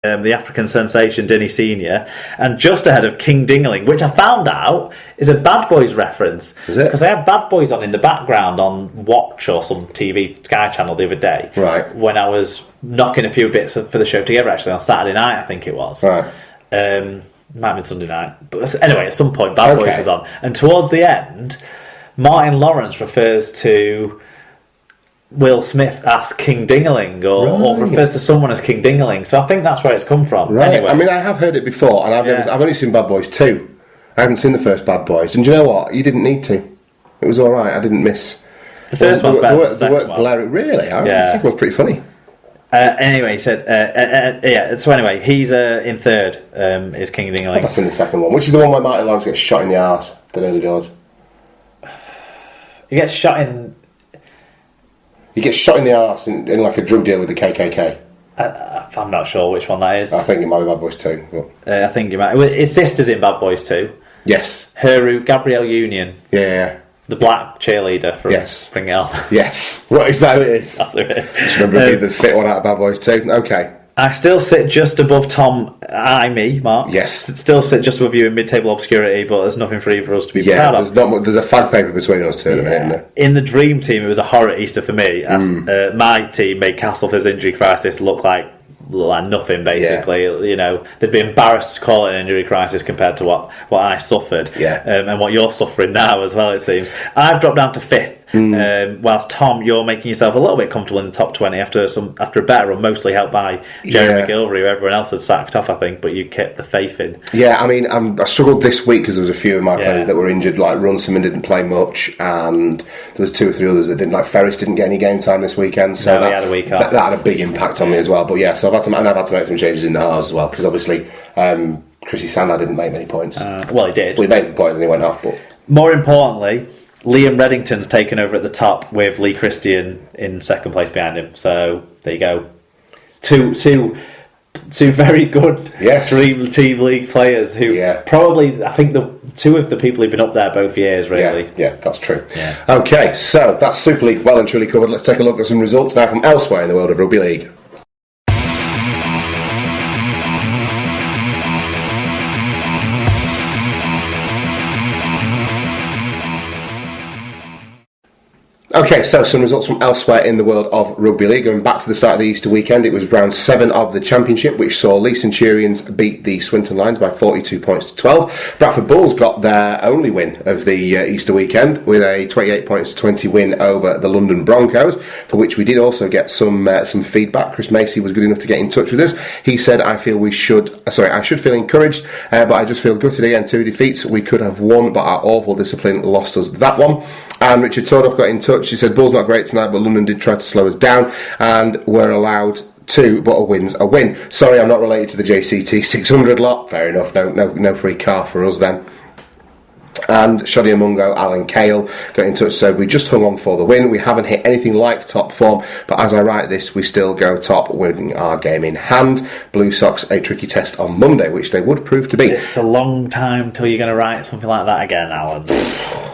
the African sensation Denny Senior, and just ahead of King Dingling, which I found out is a Bad Boys reference. Is it? Because they had Bad Boys on in the background on Watch or some TV Sky channel the other day. Right. When I was knocking a few bits for the show together, actually, on Saturday night, I think it was. Right. Might have been Sunday night. But anyway, at some point, Bad Boys was on. And towards the end, Martin Lawrence refers to Will Smith as King Dingaling, or refers to someone as King Dingaling. So I think that's where it's come from. Right. Anyway. I mean, I have heard it before, and I've only seen Bad Boys 2. I haven't seen the first Bad Boys. And do you know what? You didn't need to. It was all right. I didn't miss. The first one's better than the second one. Really? The second one's pretty funny. Anyway, he said, so anyway, he's in third, is King Dingaling. I've seen the second one, which is the one where Martin Lawrence gets shot in the arse, the early doors. He gets shot in... He gets shot in the arse in like a drug deal with the KKK. I'm not sure which one that is. I think it might be Bad Boys 2. But... I think it might... His sister's in Bad Boys 2. Yes. Gabrielle Union. Yeah. The black cheerleader from Bring It On. Yes. What is that? Who it is? That's who it is. Just remember being the fit one out of Bad Boys 2. Okay. I still sit just above Tom, Mark. Yes. Still sit just above you in mid-table obscurity, but there's nothing for either of us to be proud of. There's a fag paper between us two at the minute, isn't there? In the Dream Team, it was a horror Easter for me. As, my team made Castlefort's injury crisis look like nothing, basically. You know, they'd be embarrassed to call it an injury crisis compared to what I suffered, and what you're suffering now as well, it seems. I've dropped down to 5th, whilst Tom, you're making yourself a little bit comfortable in the top 20 after a better run, mostly helped by Jeremy McGilvery, who everyone else had sacked off, I think, but you kept the faith in. Yeah, I mean, I struggled this week because there was a few of my players that were injured, like Runciman didn't play much, and there was 2 or 3 others that didn't, like Ferris didn't get any game time this weekend, so he had a week off. That had a big impact on me as well. But yeah, so I've had to make some changes in the halves as well, because obviously Chrissy Sandler didn't make many points. Well, he did. Well, he made points and he went off, but... More importantly, Liam Reddington's taken over at the top with Lee Christian in second place behind him. So there you go. Two very good Dream Team League players who probably, I think, the 2 of the people who've been up there both years, really. Yeah, that's true. Yeah. Okay, so that's Super League well and truly covered. Let's take a look at some results now from elsewhere in the world of Rugby League. Okay, so some results from elsewhere in the world of Rugby League. Going back to the start of the Easter weekend, it was round 7 of the Championship, which saw Lee Centurions beat the Swinton Lions by 42 points to 12. Bradford Bulls got their only win of the Easter weekend with a 28 points to 20 win over the London Broncos, for which we did also get some feedback. Chris Macy was good enough to get in touch with us. He said, I should feel encouraged, but I just feel gutted again. 2 defeats. We could have won, but our awful discipline lost us that one. And Richard Tordoff got in touch. He said, Bulls not great tonight, but London did try to slow us down and were allowed 2, but a win's a win. Sorry, I'm not related to the JCT 600 lot. Fair enough, no free car for us then. And Shoddy Amungo, Alan Cale got in touch, said we just hung on for the win. We haven't hit anything like top form, but as I write this, we still go top, winning our game in hand. Blue Sox a tricky test on Monday, which they would prove to be. It's a long time till you're going to write something like that again, Alan.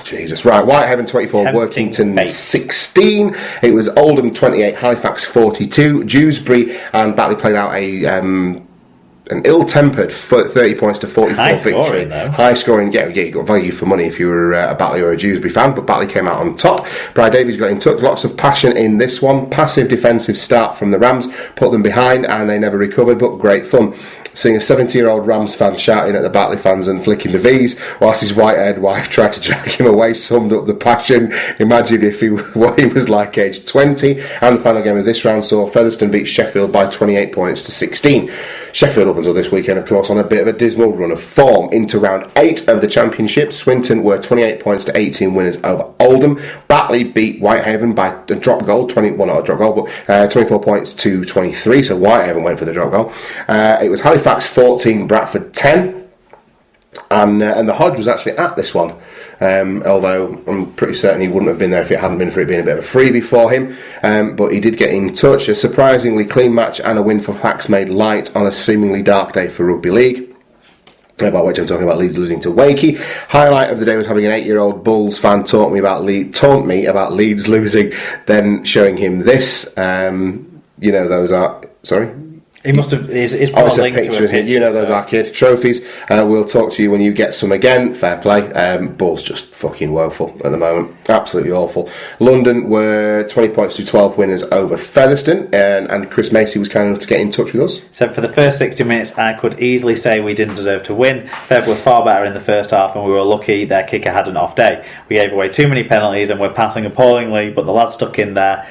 Jesus. Right, Whitehaven 24, Workington 16. It was Oldham 28, Halifax 42. Dewsbury and Batley played out an ill-tempered 30 points to 44 victory. High scoring, you got value for money if you were a Batley or a Dewsbury fan, but Batley came out on top. Brad Davies got in touch, lots of passion in this one. Passive defensive start from the Rams, put them behind and they never recovered, but great fun. Seeing a 70-year-old Rams fan shouting at the Batley fans and flicking the V's whilst his white-haired wife tried to drag him away summed up the passion. Imagine if he was like age 20. And the final game of this round saw Featherstone beat Sheffield by 28 points to 16. Sheffield up until this weekend, of course, on a bit of a dismal run of form. Into round 8 of the Championship, Swinton were 28 points to 18 winners over Oldham. Batley beat Whitehaven by a drop goal, 24 points to 23, so Whitehaven went for the drop goal. It was Halifax 14, Bradford 10, and the Hodge was actually at this one. Although I'm pretty certain he wouldn't have been there if it hadn't been for it being a bit of a freebie for him, but he did get in touch. A surprisingly clean match and a win for Hacks made light on a seemingly dark day for Rugby League, about which I'm talking about Leeds losing to Wakey. Highlight of the day was having an 8-year-old Bulls fan taunt me about Leeds losing, then showing him this. Those are... Sorry? He must have. He's brought a link to a picture. You know, those are kid trophies. We'll talk to you when you get some again. Fair play. Ball's just fucking woeful at the moment. Absolutely awful. London were 20 points to 12 winners over Featherstone, and Chris Macy was kind enough to get in touch with us. So for the first 60 minutes, I could easily say we didn't deserve to win. Fev were far better in the first half, and we were lucky their kicker had an off day. We gave away too many penalties and were passing appallingly, but the lads stuck in there,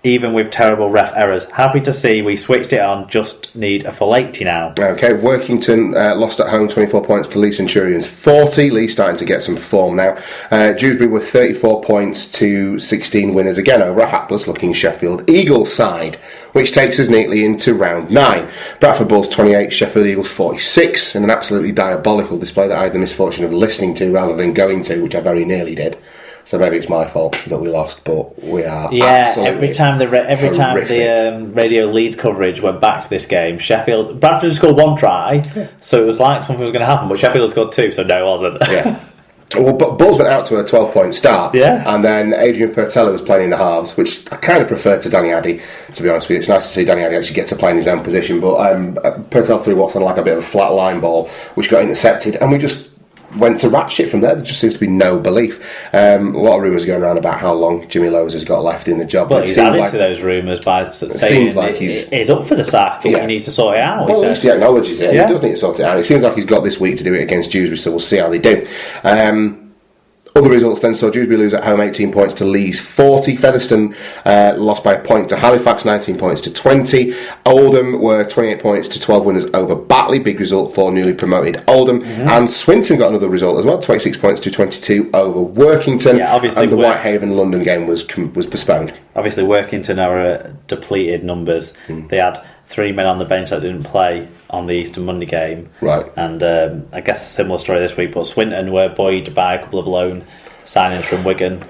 even with terrible ref errors. Happy to see we switched it on, just need a full 80 now. Okay, Workington lost at home 24 points to Lee Centurions 40. Lee starting to get some form now. Dewsbury were 34 points to 16 winners again over a hapless looking Sheffield Eagles side, which takes us neatly into round 9. Bradford Bulls 28, Sheffield Eagles 46, in an absolutely diabolical display that I had the misfortune of listening to rather than going to, which I very nearly did. So maybe it's my fault that we lost, but we are absolutely every time the Radio Leeds coverage went back to this game, Bradford scored 1 try, so it was like something was going to happen, but Sheffield scored 2, so no, it wasn't. Yeah. Well, Bulls went out to a 12-point start, and then Adrian Pertella was playing in the halves, which I kind of preferred to Danny Addy, to be honest with you. It's nice to see Danny Addy actually get to play in his own position, but Pertella threw what's on like a bit of a flat line ball, which got intercepted, and we just went to rat shit from there. There just seems to be no belief. A lot of rumours going around about how long Jimmy Lowes has got left in the job. Well, he's added to those rumours by saying he's up for the sack, but he needs to sort it out. Well, at least he acknowledges it. He does need to sort it out. It seems like he's got this week to do it against Dewsbury, so we'll see how they do. Other results then saw Dewsbury lose at home 18 points to Leeds 40. Featherstone lost by a point to Halifax 19 points to 20. Oldham were 28 points to 12 winners over Batley, big result for newly promoted Oldham. And Swinton got another result as well, 26 points to 22 over Workington. And the Whitehaven London game was postponed. Obviously Workington are depleted numbers. They had 3 men on the bench that didn't play on the Easter Monday game. Right. And I guess a similar story this week, but Swinton were buoyed by a couple of loan signings from Wigan.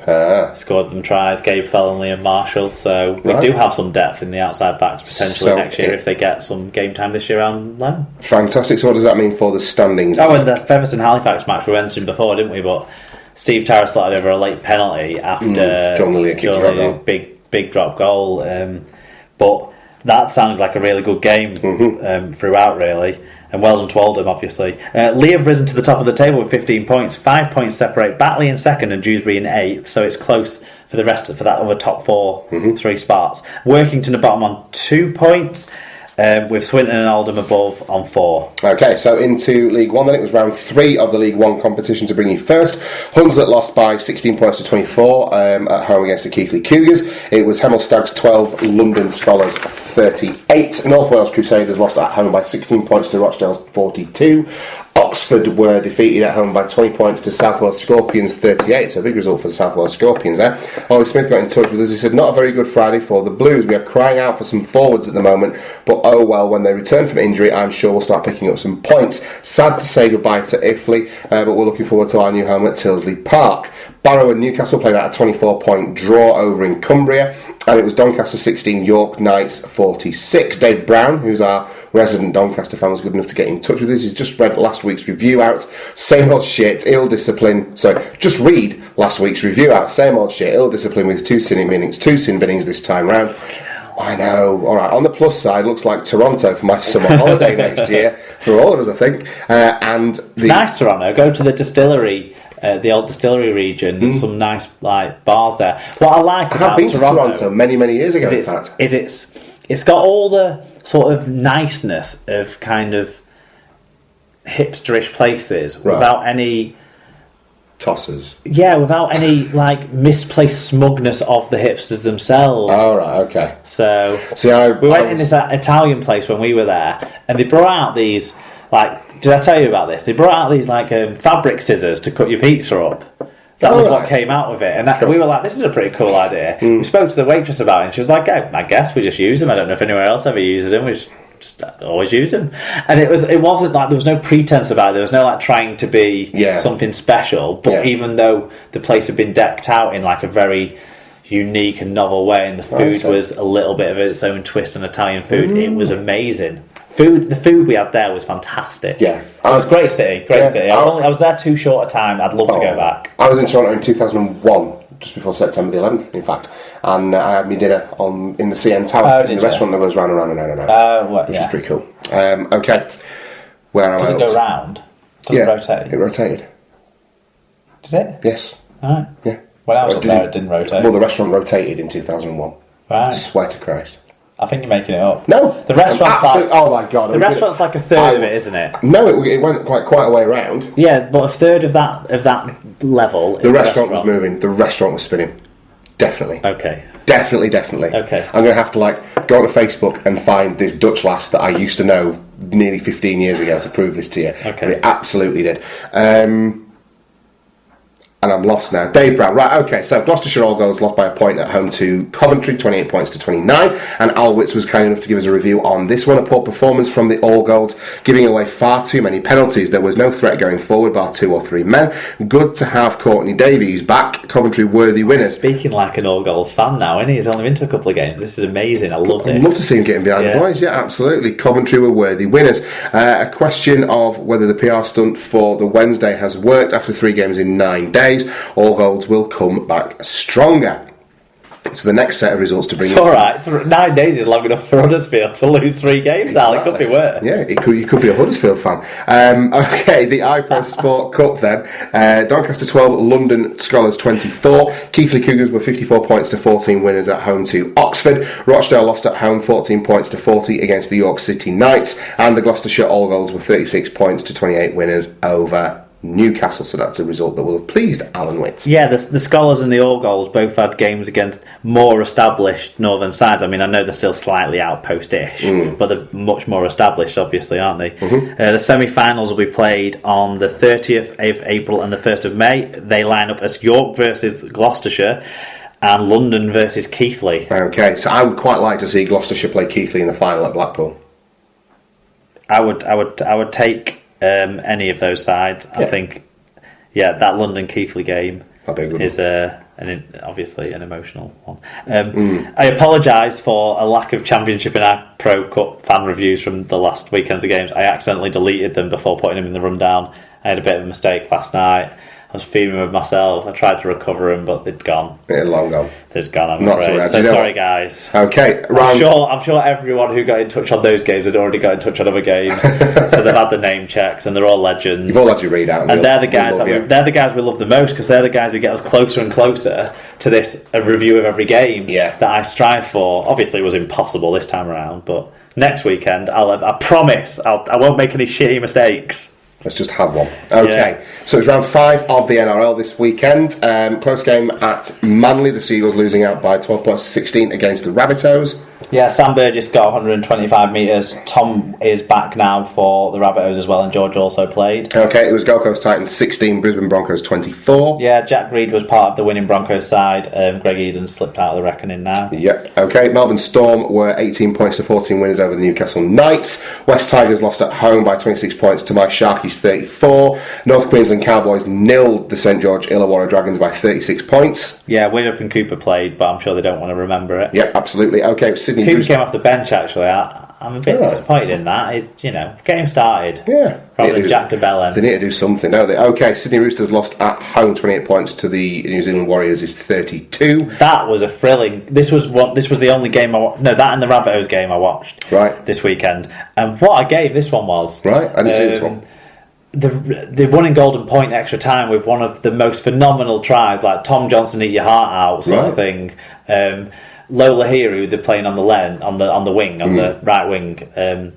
Scored them tries, Gabe Fell and Liam Marshall. So we do have some depth in the outside backs potentially next year if they get some game time this year on loan. Fantastic. So what does that mean for the standings? Oh, and the Featherstone-Halifax match we mentioned before, didn't we? But Steve Tarrant slotted over a late penalty after John Lilly a big drop goal. But that sounds like a really good game throughout, really. And well done to Oldham, obviously. Lee have risen to the top of the table with 15 points. 5 points separate Batley in second and Dewsbury in eighth, so it's close for the rest for that other top 4 3 spots. Workington at bottom on 2 points, with Swinton and Oldham above on 4. Okay, so into League One then. It was round 3 of the League One competition to bring you first. Hunslet lost by 16 points to 24 at home against the Keighley Cougars. It was Hemel Stags 12, London Scholars 38. North Wales Crusaders lost at home by 16 points to Rochdale's 42. Oxford were defeated at home by 20 points to South Wales Scorpions 38, so a big result for the South Wales Scorpions there. Ollie Smith got in touch with us. He said, not a very good Friday for the Blues. We are crying out for some forwards at the moment, but oh well, when they return from injury, I'm sure we'll start picking up some points. Sad to say goodbye to Iffley, but we're looking forward to our new home at Tilsley Park. Barrow and Newcastle played out a 24-point draw over in Cumbria, and it was Doncaster 16, York Knights 46. Dave Brown, who's our resident Doncaster fan, was good enough to get in touch with us. He's just read last week's review out. Same old shit, ill discipline. Sorry, just read last week's review out. Same old shit, ill discipline with 2 sin binnings this time round. I know. All right. On the plus side, looks like Toronto for my summer holiday next year for all of us, I think. It's nice, Toronto. Go to the distillery. The old distillery region, there's some nice bars there. What I like about Toronto, to Toronto many years ago, in fact, is it's got all the sort of niceness of kind of hipsterish places without any tossers. Yeah, without any misplaced smugness of the hipsters themselves. Oh right, okay. So we went in this Italian place when we were there, and they brought out these did I tell you about this? They brought out these fabric scissors to cut your pizza up. That was what came out of it, and we were like, "This is a pretty cool idea." We spoke to the waitress about it, and she was like, "I guess we just use them. I don't know if anyone else ever uses them. We just always used them." And it wasn't like there was no pretense about it. There was no trying to be something special. But even though the place had been decked out in a very unique and novel way, and the food was a little bit of its own twist on Italian food, it was amazing. The food we had there was fantastic. Yeah, it was great city. I was there too short a time. I'd love to go back. I was in Toronto in 2001 just before September the 11th, in fact. And I had my dinner in the CN Tower, in the restaurant that goes round and round and round and round. Which is pretty cool. Okay. Where am I? Does it go round? Does it rotate? It rotated. Did it? Yes. Alright. Yeah. When I was up there, it didn't rotate. Well, the restaurant rotated in 2001. Right. I swear to Christ. I think you're making it up. No. The restaurant's oh my God. The restaurant's like a third of it, isn't it? No, it went quite a way around. Yeah, but a third of that level. The restaurant was moving. The restaurant was spinning. Definitely. Okay. Definitely. Okay. I'm going to have to go onto Facebook and find this Dutch lass that I used to know nearly 15 years ago to prove this to you. Okay. But it absolutely did. And I'm lost now. Dave Brown. Right, okay, so Gloucestershire All Goals lost by a point at home to Coventry, 28 points to 29. And Alwitz was kind enough to give us a review on this one. A poor performance from the All Goals, giving away far too many penalties. There was no threat going forward, bar 2 or 3 men. Good to have Courtney Davies back. Coventry worthy winners. Speaking like an All Goals fan now, isn't he? He's only been to a couple of games. This is amazing. I love this. I'd love to see him getting behind the boys. Yeah, absolutely. Coventry were worthy winners. A question of whether the PR stunt for the Wednesday has worked after 3 games in 9 days. All Goals will come back stronger. So the next set of results to bring. It's all right. 9 days is long enough for Huddersfield to lose 3 games. Exactly. Al, it could be worse. Yeah, you could be a Huddersfield fan. Okay, the iPro Sport Cup then. Doncaster 12, London Scholars 24. Keighley Cougars were 54 points to 14 winners at home to Oxford. Rochdale lost at home 14 points to 40 against the York City Knights, and the Gloucestershire All Goals were 36 points to 28 winners over Newcastle, so that's a result that will have pleased Alan Witt. Yeah, the Scholars and the All Goals both had games against more established northern sides. I mean, I know they're still slightly outpost-ish, but they're much more established, obviously, aren't they? The semi-finals will be played on the 30th of April and the 1st of May. They line up as York versus Gloucestershire and London versus Keighley. Okay, so I would quite like to see Gloucestershire play Keighley in the final at Blackpool. I would take any of those sides. I think, that London Keighley game is obviously an emotional one. I apologise for a lack of Championship and iPro Cup fan reviews from the last weekends of games. I accidentally deleted them before putting them in the rundown. I had a bit of a mistake last night. I was fuming with myself. I tried to recover them, but they'd gone. They're long gone. They'd gone, I'm afraid. So sorry, guys. Okay, I'm sure everyone who got in touch on those games had already got in touch on other games. So they've had the name checks, and they're all legends. You've all had your readout. And they're the guys we love the most, because they're the guys who get us closer and closer to this review of every game that I strive for. Obviously, it was impossible this time around, but next weekend, I promise, I won't make any shitty mistakes. Let's just have one. Okay, so it's round 5 of the NRL this weekend. Close game at Manly. The Seagulls losing out by 12 points to 16 against the Rabbitohs. Yeah, Sam Burgess got 125 metres. Tom is back now for the Rabbitohs as well, and George also played. Okay, it was Gold Coast Titans 16, Brisbane Broncos 24. Yeah, Jack Reed was part of the winning Broncos side. Greg Eden slipped out of the reckoning now. Yep, okay. Melbourne Storm were 18 points to 14 winners over the Newcastle Knights. West Tigers lost at home by 26 points to my Sharkies 34. North Queensland Cowboys nilled the St George Illawarra Dragons by 36 points. Yeah, Widdop and Cooper played, but I'm sure they don't want to remember it. Yep, absolutely. Okay, Sydney Cooper came off the bench, actually. I'm a bit disappointed in that. Get him started. Yeah. Rather than Jack de Bellin. They need to do something, don't they? Okay, Sydney Roosters lost at home 28 points to the New Zealand Warriors is 32. That was a thrilling. This was the only game that and the Rabbitohs game I watched this weekend. And what a game this one was. Right, I didn't see this one. They won in Golden Point extra time with one of the most phenomenal tries, like Tom Johnson eat your heart out sort of thing. Lola here, who they're playing on the wing, on the right wing.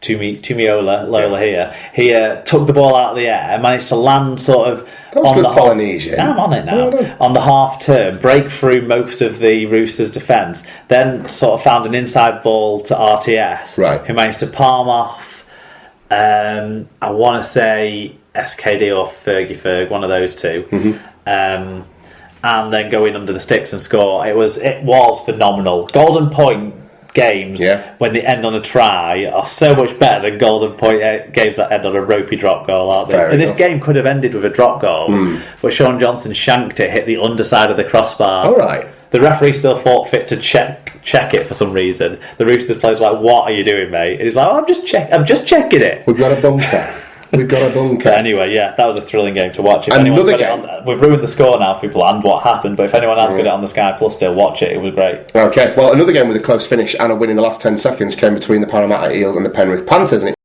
Tumiola, Lola here. He took the ball out of the air, managed to land sort of on the Polynesian. I'm on it now. On the half turn, break through most of the Roosters' defence, then sort of found an inside ball to RTS, who managed to palm off. I want to say SKD or Fergie Ferg, one of those two. And then go in under the sticks and score. It was phenomenal. Golden Point games, when they end on a try, are so much better than Golden Point games that end on a ropey drop goal, aren't they? And this game could have ended with a drop goal, but Sean Johnson shanked it, hit the underside of the crossbar. All right. The referee still thought fit to check it for some reason. The Roosters players were like, "What are you doing, mate?" And he's like, "I'm just checking it." We've got a bunker. We've got a bunker. But anyway, yeah, that was a thrilling game to watch. If Another game. We've ruined the score now for people and what happened, but if anyone has got it on the Sky Plus still, watch it. It was great. Okay, well, another game with a close finish and a win in the last 10 seconds came between the Parramatta Eels and the Penrith Panthers, and it